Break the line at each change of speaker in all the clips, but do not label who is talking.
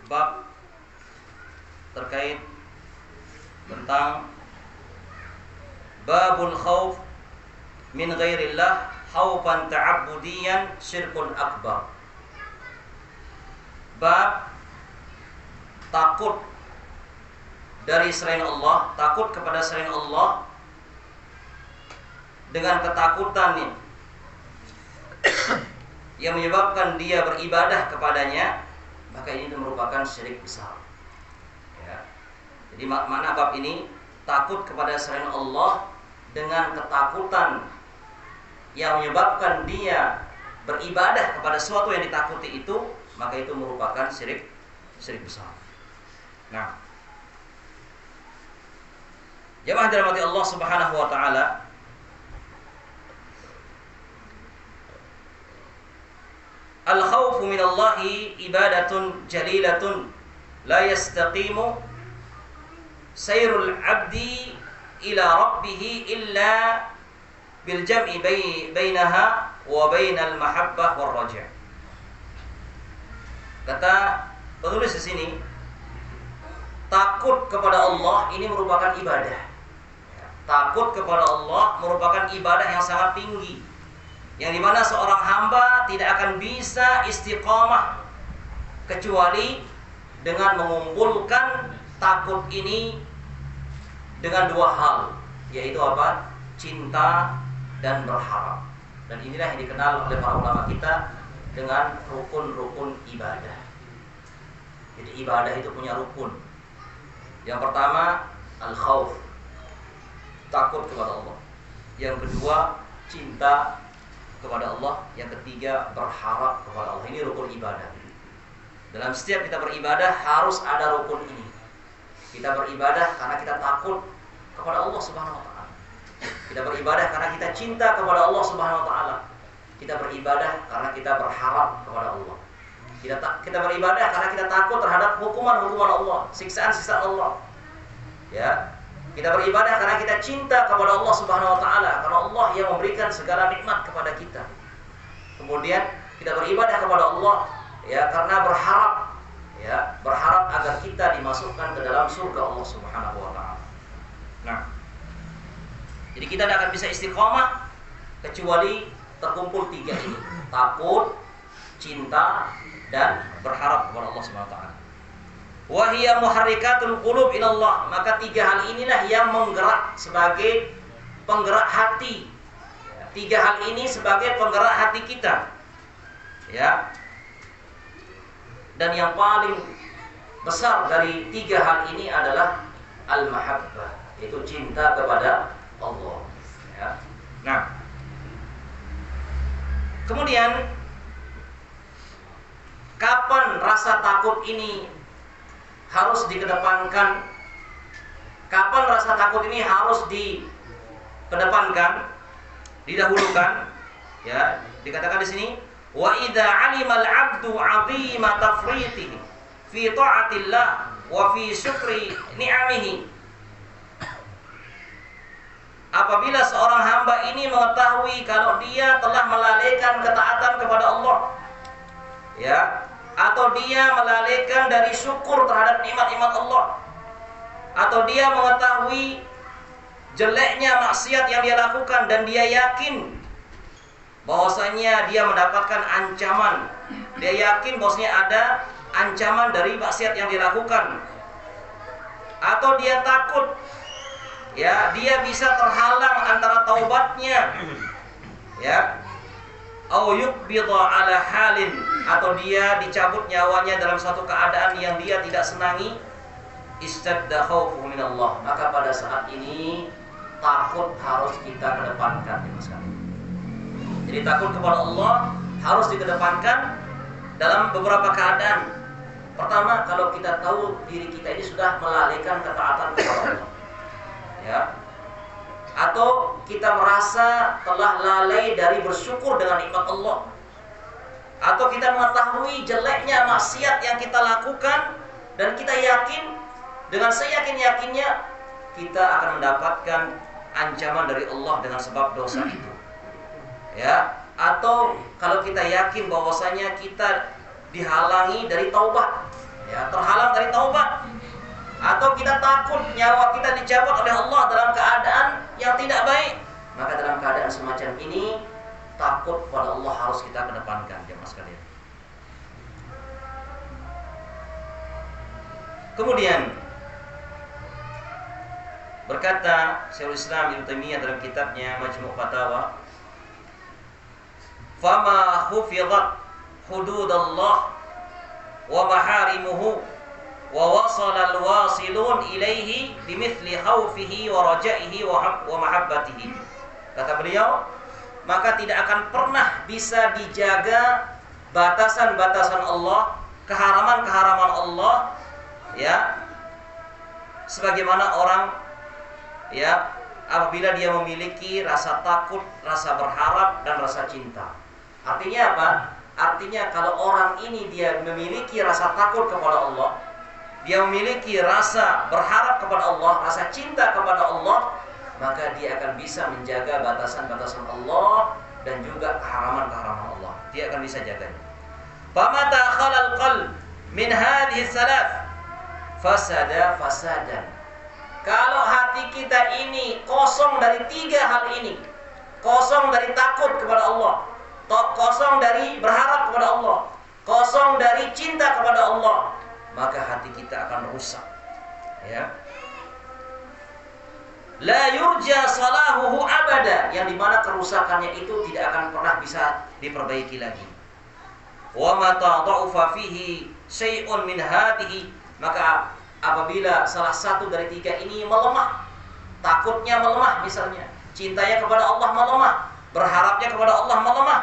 bab terkait tentang babul khauf min ghairillah khaufan ta'abbudiyan syirkun akbar. Bab takut dari selain Allah, takut kepada selain Allah dengan ketakutan yang menyebabkan dia beribadah kepadanya, maka ini merupakan syirik besar. Ya. Jadi makna bab ini, takut kepada selain Allah dengan ketakutan yang menyebabkan dia beribadah kepada sesuatu yang ditakuti itu, maka itu merupakan syirik besar. Nah, jemaah dirahmati Allah Subhanahu wa taala, al-khawfu minallahi ibadatun jalilatun la yastaqimu sayrul abdi ila rabbih illa bil jam'i bainaha wa bainal mahabbah war raja'. Kata penulis di sini, takut kepada Allah ini merupakan ibadah. Takut kepada Allah merupakan ibadah yang sangat tinggi, yang dimana seorang hamba tidak akan bisa istiqamah kecuali dengan mengumpulkan takut ini dengan dua hal, yaitu apa? Cinta dan berharap. Dan inilah yang dikenal oleh para ulama kita dengan rukun-rukun ibadah. Jadi ibadah itu punya rukun. Yang pertama, al-khauf, takut kepada Allah. Yang kedua, cinta kepada Allah. Yang ketiga, berharap kepada Allah. Ini rukun ibadah. Dalam setiap kita beribadah harus ada rukun ini. Kita beribadah karena kita takut kepada Allah Subhanahu wa taala. Kita beribadah karena kita cinta kepada Allah Subhanahu wa taala. Kita beribadah karena kita berharap kepada Allah. Kita beribadah karena kita takut terhadap hukuman-hukuman Allah, siksaan-siksaan Allah. Ya. Kita beribadah karena kita cinta kepada Allah Subhanahu wa taala, karena Allah yang memberikan segala nikmat kepada kita. Kemudian kita beribadah kepada Allah ya karena berharap agar kita dimasukkan ke dalam surga Allah Subhanahu wa taala. Nah, jadi kita tidak akan bisa istiqomah kecuali terkumpul tiga ini: takut, cinta, dan berharap kepada Allah Subhanahu wa taala. Wa hiya muharrikatul qulub ilallah. Maka tiga hal inilah yang menggerak sebagai penggerak hati. Tiga hal ini sebagai penggerak hati kita. Ya. Dan yang paling besar dari tiga hal ini adalah al-mahabbah, yaitu cinta kepada Allah. Ya. Nah, kemudian kapan rasa takut ini harus dikedepankan? Kapan rasa takut ini harus dikedepankan, didahulukan? Ya, dikatakan di sini, wa idza 'alimal 'abdu 'azima tafritihi fi ta'atillah wa fi syukri ni'amihi. Apabila seorang hamba ini mengetahui kalau dia telah melalaikan ketaatan kepada Allah, ya, atau dia melalaikan dari syukur terhadap nikmat-nikmat Allah, atau dia mengetahui jeleknya maksiat yang dia lakukan dan dia yakin bahwasanya dia mendapatkan ancaman, dia yakin bahwasanya ada ancaman dari maksiat yang dilakukan, atau dia takut ya dia bisa terhalang antara taubatnya, ya, au yuqbidha ala halin, atau dia dicabut nyawanya dalam suatu keadaan yang dia tidak senangi, istadda khaufu minallah. Maka pada saat ini takut harus kita kedepankan, ya Mas. Jadi takut kepada Allah harus dikedepankan dalam beberapa keadaan. Pertama, kalau kita tahu diri kita ini sudah melalaikan ketaatan kepada Allah, ya, atau kita merasa telah lalai dari bersyukur dengan nikmat Allah, atau kita mengetahui jeleknya maksiat yang kita lakukan dan kita yakin dengan seyakin-yakinnya kita akan mendapatkan ancaman dari Allah dengan sebab dosa itu. Ya, atau kalau kita yakin bahwasanya kita dihalangi dari taubat, ya, terhalang dari taubat, atau kita takut nyawa kita dicabut oleh Allah dalam keadaan yang tidak baik, maka dalam keadaan semacam ini takut pada Allah harus kita kedepankan, jemaah sekalian. Kemudian berkata Syekhul Islam Ibnu Taimiyah dalam kitabnya Majmu' Fatawa, "Fama hufizat hududallah wa maharimuhu wa wasala al-wasilun ilaihi bimithli khaufihi wa rajaihi wa mahabbatihi." Kata beliau, maka tidak akan pernah bisa dijaga batasan-batasan Allah, keharaman-keharaman Allah, ya, sebagaimana orang, ya, apabila dia memiliki rasa takut, rasa berharap, dan rasa cinta. Artinya apa? Artinya kalau orang ini dia memiliki rasa takut kepada Allah, dia memiliki rasa berharap kepada Allah, rasa cinta kepada Allah, maka dia akan bisa menjaga batasan-batasan Allah dan juga keharaman-keharaman Allah. Dia akan bisa jaganya. Famata khalal qalb min hadhihi salat fasada fasadan. Kalau hati kita ini kosong dari tiga hal ini, kosong dari takut kepada Allah, kosong dari berharap kepada Allah, kosong dari cinta kepada Allah, maka hati kita akan rusak, ya. La yurja salahuhu abada, yang dimana kerusakannya itu tidak akan pernah bisa diperbaiki lagi. Wa mata dha'ufa fihi syai'un min hadhihi, maka apabila salah satu dari tiga ini melemah, takutnya melemah misalnya, cintanya kepada Allah melemah, berharapnya kepada Allah melemah,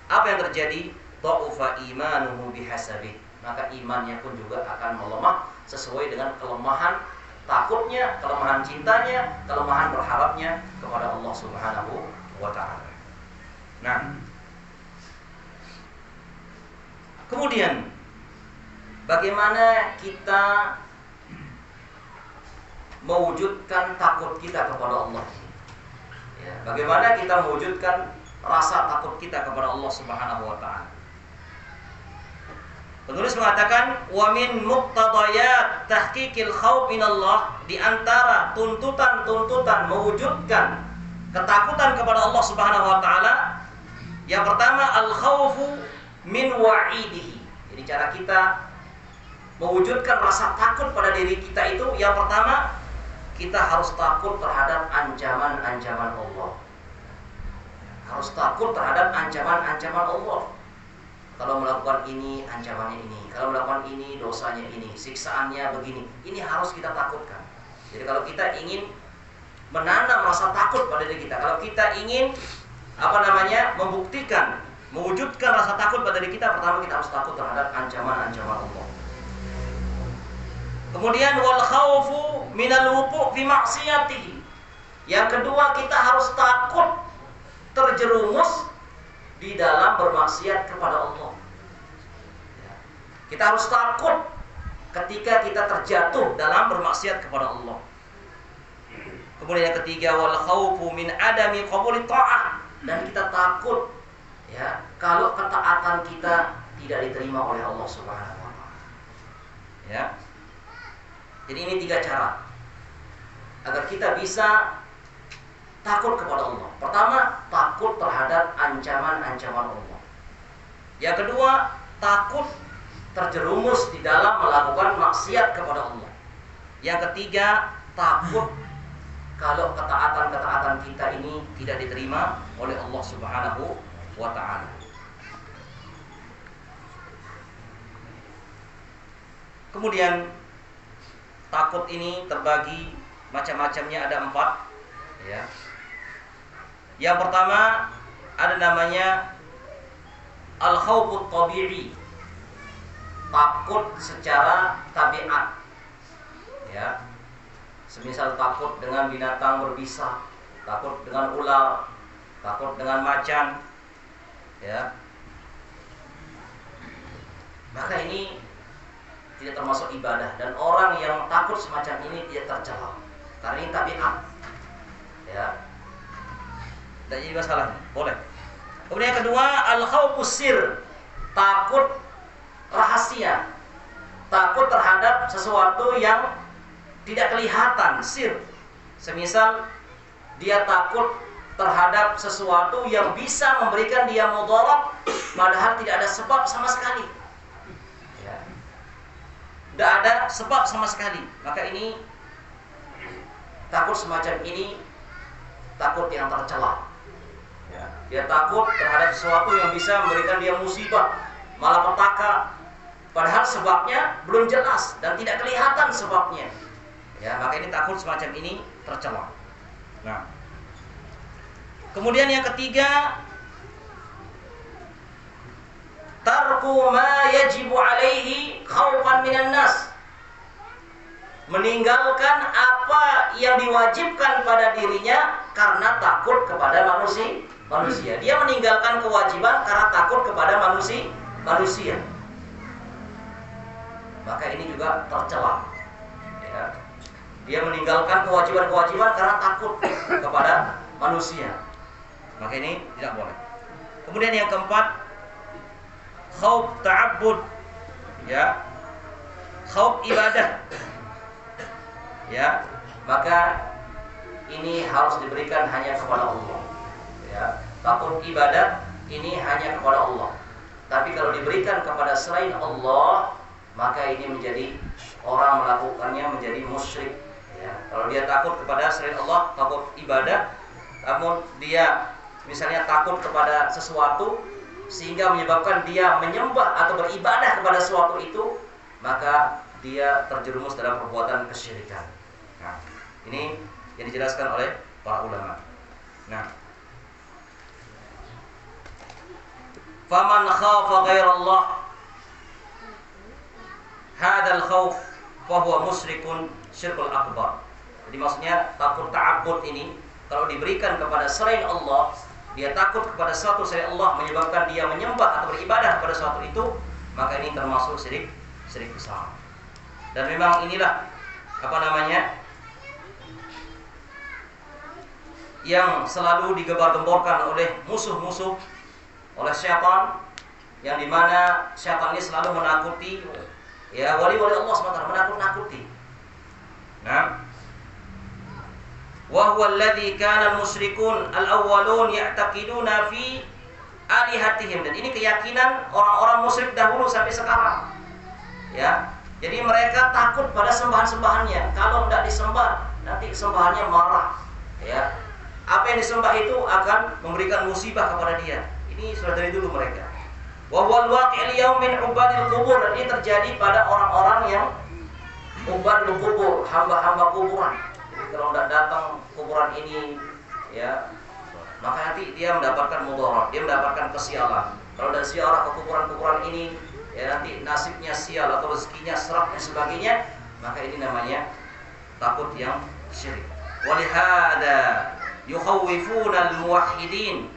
apa yang terjadi? Dha'ufa imanuhu bihasabih, maka imannya pun juga akan melemah sesuai dengan kelemahan takutnya, kelemahan cintanya, kelemahan berharapnya kepada Allah Subhanahu wa ta'ala. Nah, kemudian bagaimana kita mewujudkan takut kita kepada Allah? Ya, bagaimana kita mewujudkan rasa takut kita kepada Allah Subhanahu wa ta'ala? Penulis mengatakan, wa min muqtadayat tahqiqil khauf minallah, di antara tuntutan-tuntutan mewujudkan ketakutan kepada Allah Subhanahu wa ta'ala, yang pertama al-khaufu min wa'idihi. Jadi cara kita mewujudkan rasa takut pada diri kita itu, yang pertama kita harus takut terhadap ancaman-ancaman Allah. Harus takut terhadap ancaman-ancaman Allah. Kalau melakukan ini, ancamannya ini. Kalau melakukan ini, dosanya ini. Siksaannya begini. Ini harus kita takutkan. Jadi kalau kita ingin menanam rasa takut pada diri kita, kalau kita ingin membuktikan, mewujudkan rasa takut pada diri kita, pertama kita harus takut terhadap ancaman-ancaman Allah. Kemudian wal khaufu minal wuqu' fi ma'siyatihi. Yang kedua, kita harus takut terjerumus di dalam bermaksiat kepada Allah. Kita harus takut ketika kita terjatuh dalam bermaksiat kepada Allah. Kemudian yang ketiga, wal khaufu min adami qabuli ta'ah, dan kita takut, ya, kalau ketaatan kita tidak diterima oleh Allah Subhanahu wa ta'ala. Ya. Jadi ini tiga cara agar kita bisa takut kepada Allah. Pertama, takut terhadap ancaman-ancaman Allah. Yang kedua, takut terjerumus di dalam melakukan maksiat kepada Allah. Yang ketiga, takut kalau ketaatan-ketaatan kita ini tidak diterima oleh Allah Subhanahu wa ta'ala. Kemudian takut ini terbagi macam-macamnya, ada 4, ya. Yang pertama ada namanya al-khaufut tabi'i, takut secara tabiat, ya. Semisal takut dengan binatang berbisa, takut dengan ular, takut dengan macan, ya. Maka ini tidak termasuk ibadah, dan orang yang takut semacam ini tidak tercela karena ini tabiat, ya. Tidak jadi masalah, boleh. Kemudian yang kedua, al-khaufus sir, takut rahasia, takut terhadap sesuatu yang tidak kelihatan, sir. Semisal dia takut terhadap sesuatu yang bisa memberikan dia mudarat padahal tidak ada sebab sama sekali. Ya. Tidak ada sebab sama sekali. Maka ini takut semacam ini takut yang tercela. Ya. Dia takut terhadap sesuatu yang bisa memberikan dia musibah, malapetaka, padahal sebabnya belum jelas dan tidak kelihatan sebabnya. Ya, maka ini takut semacam ini tercela. Nah, kemudian yang ketiga, tarku ma yajibu alaihi khaufan minan nas. Meninggalkan apa yang diwajibkan pada dirinya karena takut kepada manusia. Dia meninggalkan kewajiban karena takut kepada manusia. Maka ini juga tercela. Ya. Dia meninggalkan kewajiban-kewajiban karena takut kepada manusia. Maka ini tidak boleh. Kemudian yang keempat, khauf ta'abbud, ya, khauf ibadah, ya, maka ini harus diberikan hanya kepada Allah. Ya, takut ibadah ini hanya kepada Allah. Tapi kalau diberikan kepada selain Allah, maka ini menjadi orang melakukannya menjadi musyrik. Ya, kalau dia takut kepada selain Allah, takut ibadah, namun dia misalnya takut kepada sesuatu sehingga menyebabkan dia menyembah atau beribadah kepada sesuatu itu, maka dia terjerumus dalam perbuatan kesyirikan. Nah, ini yang dijelaskan oleh para ulama. Nah, faman khafa ghairallah hadzal khauf fa huwa musyrikun syirkul akbar. Jadi maksudnya takut ta'abbud ini kalau diberikan kepada selain Allah, dia takut kepada sesuatu selain Allah menyebabkan dia menyembah atau beribadah kepada sesuatu itu, maka ini termasuk syirik besar. Dan memang inilah yang selalu digembar-gemborkan oleh musuh-musuh, oleh syaitan, yang dimana syaitan ini selalu menakuti, ya, wali-wali Allah SWT, menakut-nakuti. Nah, wa huwa alladhi kana al-musyrikun al-awwalun ya'taqiduna fi alihatihim. Dan ini keyakinan orang-orang musyrik dahulu sampai sekarang. Ya. Jadi mereka takut pada sembahan-sembahannya. Kalau tidak disembah, nanti sembahannya marah. Ya. Apa yang disembah itu akan memberikan musibah kepada dia. Ini sudah dari dulu mereka. Wa huwa al-waqi'ul yawm min ubadil qubur. Dan ini terjadi pada orang-orang yang ubadul qubur, hamba-hamba kuburan. Jadi kalau tidak datang kuburan ini, ya, maka nanti dia mendapatkan mudarat, dia mendapatkan kesialan. Kalau ada ziarah ke kuburan-kuburan ini, ya, nanti nasibnya sial atau rezekinya serak dan sebagainya. Maka ini namanya takut yang syirik. Walihada yukhawwifuna al-muwahhidin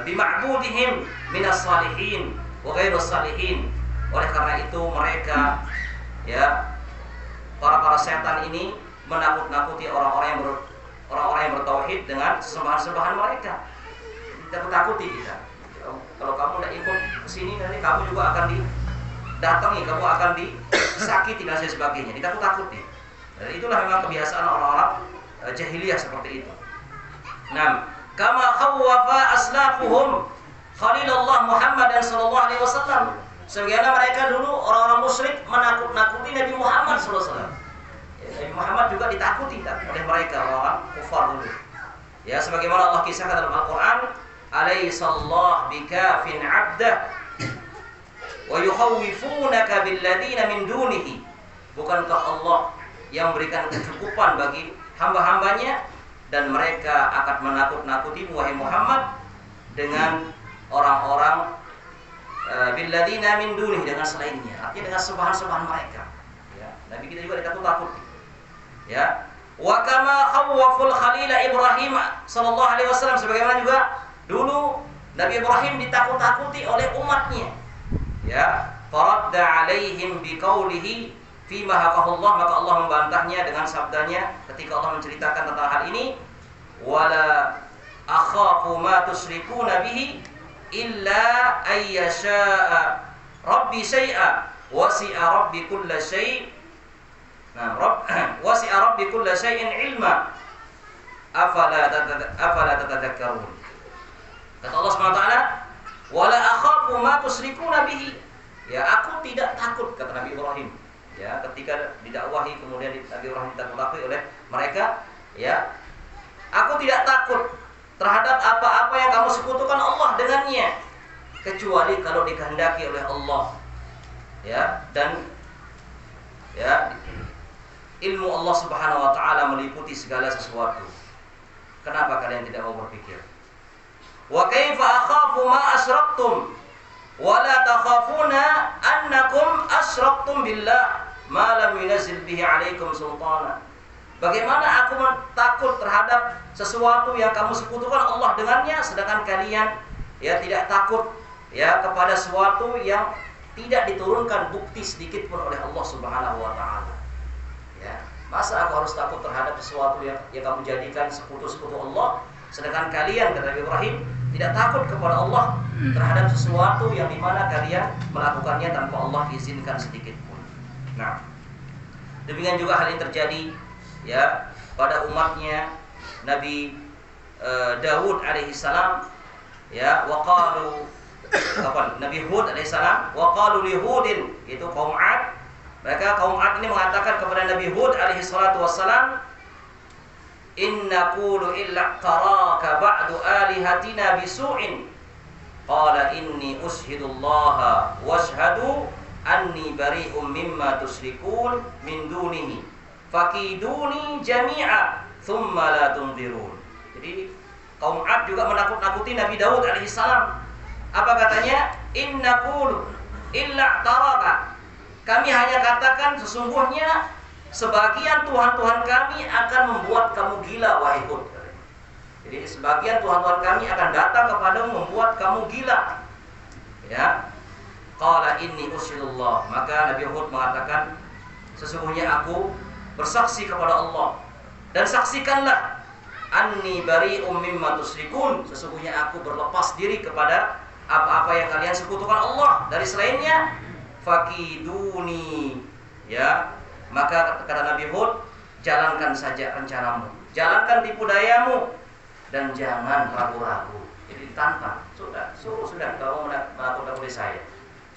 bima'budihim minas salihin wa ghairus salihin. Oleh karena itu mereka, ya, para setan ini menakut-nakuti orang-orang yang bertauhid dengan sembahan-sembahan mereka. Takut-takuti kita. Kalau kamu tidak ikut ke sini, nanti kamu juga akan didatangi, kamu akan disakiti dan sebagainya. Ditakut-takuti. Dan itulah memang kebiasaan orang-orang jahiliyah seperti itu. Nah, kama khawwafa aslafuhum Khalilullah Muhammad sallallahu alaihi wasallam. Sebagaimana mereka dulu orang-orang musyrik menakut-nakuti Nabi Muhammad sallallahu alaihi wasallam. Nabi Muhammad juga ditakuti oleh mereka orang kufar dulu. Ya, sebagaimana Allah kisahkan dalam Al-Qur'an, "Alaysallahu bikafin 'abdah wa yukhawwifunaka billadina min dunihi." Bukankah Allah yang memberikan kecukupan bagi hamba-hambanya dan mereka akan menakut-nakuti wahai Muhammad dengan orang-orang billadina min dunihi, dengan selainnya, artinya dengan sembahan-sembahan mereka. Ya, Nabi kita juga ditakut-takuti. Ya, wa kama khawwaful khalil Ibrahim sallallahu alaihi wasallam, sebagaimana juga dulu Nabi Ibrahim ditakut-takuti oleh umatnya. Ya, faradda alaihim biqaulihi fima haqahullah, maka Allah membantahnya dengan sabdanya ketika Allah menceritakan tentang hal ini, wala akhafu ma tusyrikuna bihi illa ayyasha'a Rabbi syai'a wasi'a rabbi kulla syai'. Nah, wasi'a rabbi kulla syai'in ilma. Afala tatadzakkarun. Kata Allah SWT, wala akhafu ma tusyrikuna bihi. Ya, aku tidak takut, kata Nabi Ibrahim. Ya, ketika didakwahi kemudian Nabi Ibrahim ditakut oleh mereka, ya, aku tidak takut terhadap apa-apa yang kamu sekutukan Allah dengannya, kecuali kalau dikehendaki oleh Allah. Ya, dan ya, ilmu Allah Subhanahu wa taala meliputi segala sesuatu. Kenapa kalian tidak mau berpikir? Wa kaifa akhafu ma asyraktum wa la takhafuna annakum asyraktum billah ma lam yunzil bihi 'alaikum sultana. Bagaimana aku takut terhadap sesuatu yang kamu sekutukan Allah dengannya, sedangkan kalian ya tidak takut ya kepada sesuatu yang tidak diturunkan bukti sedikit pun oleh Allah Subhanahu wa taala. Ya, masa aku harus takut terhadap sesuatu yang kamu jadikan sekutu-sekutu Allah, sedangkan kalian, kata Nabi Ibrahim, tidak takut kepada Allah terhadap sesuatu yang dimana kalian melakukannya tanpa Allah izinkan sedikit pun. Nah, demikian juga hal yang terjadi ya pada umatnya Nabi Daud alaihissalam, ya, waqalu Nabi Hud alaihissalam, waqalu li Hudin, itu kaum Ad. Mereka kaum Ad ini mengatakan kepada Nabi Hud alaihissalatu wassalam, in naqulu illa taraka ba'du alihatina bisu'in qala inni ushidullaha washhadu anni bari'um mimma tusyrikun min dunihi fakiduni jami'a thumma la tunzirun. Jadi kaum Ad juga menakut-nakuti Nabi Daud alaihissalam. Apa katanya? In naqulu illa taraka, kami hanya katakan sesungguhnya sebagian Tuhan-Tuhan kami akan membuat kamu gila, wahai Hud. Jadi sebagian Tuhan-Tuhan kami akan datang kepadamu membuat kamu gila. Ya. Qala inni usyidullah. Maka Nabi Hud mengatakan, sesungguhnya aku bersaksi kepada Allah, dan saksikanlah anni bari'um mimma tusyrikun, sesungguhnya aku berlepas diri kepada apa-apa yang kalian sekutukan Allah dari selainnya. Fakiduni, ya, maka kata Nabi Hud, jalankan saja rencanamu, jalankan tipu dayamu, dan jangan ragu-ragu. Jadi ditantang, sudah kamu menakut-nakuti saya,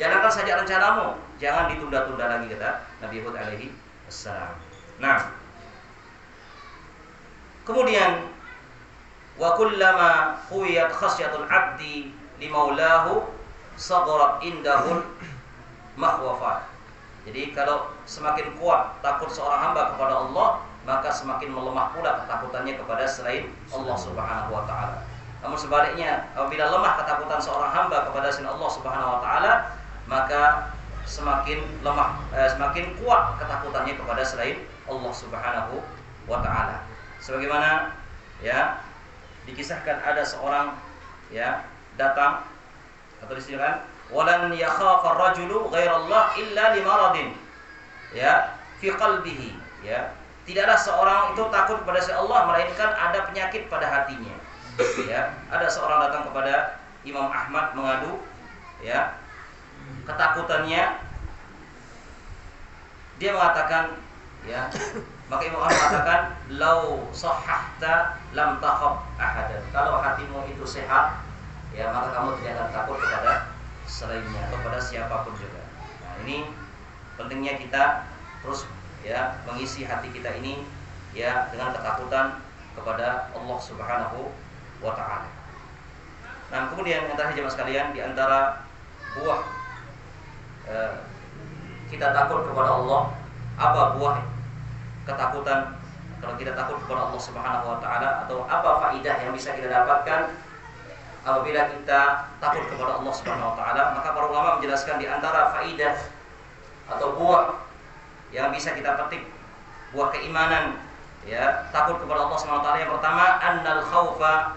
jalankan saja rencanamu, jangan ditunda-tunda lagi, kata Nabi Hud alaihi wassalam. Nah, kemudian wa kullama huwiyat khasyatul abdi limaulahu sagharat indahul makhwafat. Jadi kalau semakin kuat takut seorang hamba kepada Allah, maka semakin melemah pula ketakutannya kepada selain Allah Subhanahu wa taala. Namun sebaliknya, apabila lemah ketakutan seorang hamba kepada selain Allah Subhanahu wa taala, maka semakin kuat ketakutannya kepada selain Allah Subhanahu wa taala. Sebagaimana ya dikisahkan ada seorang ya datang atau disebutkan walan yakhafa ar-rajulu ghairallah illa limaradin ya fi qalbihi, ya, tidaklah seorang itu takut kepada selain Allah melainkan ada penyakit pada hatinya. Ya, ada seorang datang kepada Imam Ahmad mengadu ya ketakutannya. Dia mengatakan ya, maka Imam Ahmad mengatakan lau sahhahta lam takhaf ahadan, kalau hatimu itu sehat ya maka kamu tidak akan takut kepada selainnya atau kepada siapapun juga. Nah, ini pentingnya kita terus ya mengisi hati kita ini ya dengan ketakutan kepada Allah Subhanahu wa taala. Nah, kemudian yang terakhir jemaah sekalian, di antara buah kita takut kepada Allah, apa buah ketakutan kalau kita takut kepada Allah Subhanahu wa taala, atau apa faidah yang bisa kita dapatkan apabila kita takut kepada Allah Subhanahu wa taala? Maka para ulama menjelaskan di antara faidah atau buah yang bisa kita petik, buah keimanan ya takut kepada Allah Subhanahu wa taala, yang pertama annal khaufa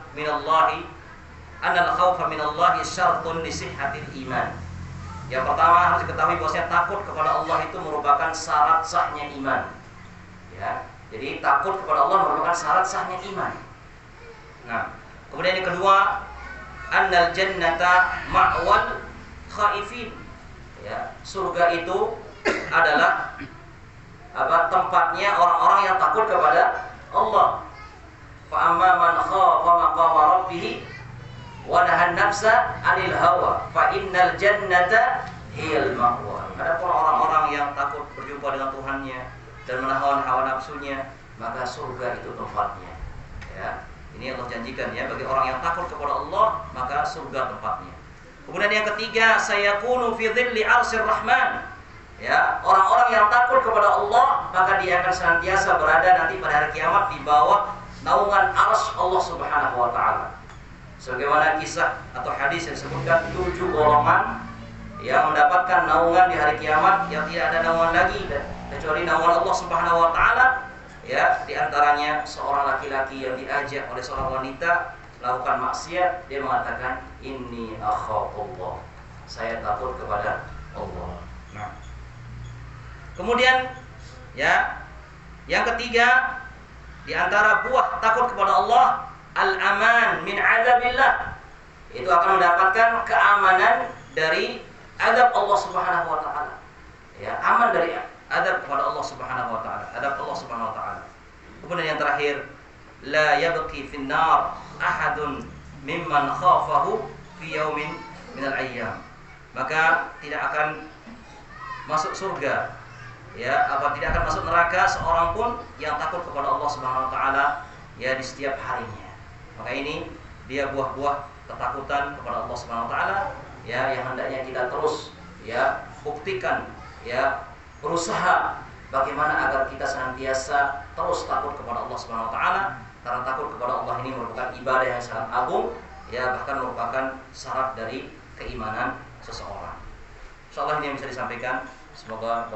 minallahi syartun li sihhatil iman. Yang pertama harus diketahui bahwasanya takut kepada Allah itu merupakan syarat sahnya iman. Ya, jadi takut kepada Allah merupakan syarat sahnya iman. Nah, kemudian yang kedua, annal jannata ma'wal khaifin. Ya, surga itu adalah tempatnya orang-orang yang takut kepada Allah. Fa amma man khafa maqama rabbih wa nahan nafsa 'anil hawa fa innal jannata hiyal ma'wa. Adapun orang-orang yang takut berjumpa dengan Tuhannya dan menahan hawa nafsunya, maka surga itu tempatnya. Ya, ini Allah janjikan ya, bagi orang yang takut kepada Allah, maka surga tempatnya. Kemudian yang ketiga, sayakunu fi dhilli 'arsyir rahman. Ya, orang-orang yang takut kepada Allah, maka dia akan senantiasa berada nanti pada hari kiamat di bawah naungan arsy Allah Subhanahu wa taala. Sebagaimana kisah atau hadis yang disebutkan 7 golongan yang mendapatkan naungan di hari kiamat yang tidak ada naungan lagi kecuali naungan Allah Subhanahu wa taala. Ya, di antaranya seorang laki-laki yang diajak oleh seorang wanita melakukan maksiat, dia mengatakan inni akhafullah, saya takut kepada Allah. Nah, kemudian ya, yang ketiga di antara buah takut kepada Allah, al-aman min azabillah. Itu akan mendapatkan keamanan dari azab Allah Subhanahu wa taala. Ya, aman dari azab kepada Allah Subhanahu wa taala, azab Allah Subhanahu wa taala. Kemudian yang terakhir, la yabqi fin nar ahadun mimman khafahu fi yaumin minal ayyam. Maka tidak akan masuk surga, ya, tidak akan masuk neraka seorang pun yang takut kepada Allah Subhanahu wa taala ya di setiap harinya. Maka ini dia buah-buah ketakutan kepada Allah Subhanahu wa taala ya, yang hendaknya kita terus ya buktikan, ya, berusaha bagaimana agar kita senantiasa terus takut kepada Allah Subhanahu wa taala, karena takut kepada Allah ini merupakan ibadah yang sangat agung, ya, bahkan merupakan syarat dari keimanan seseorang. Insyaallah ini yang bisa disampaikan. Semoga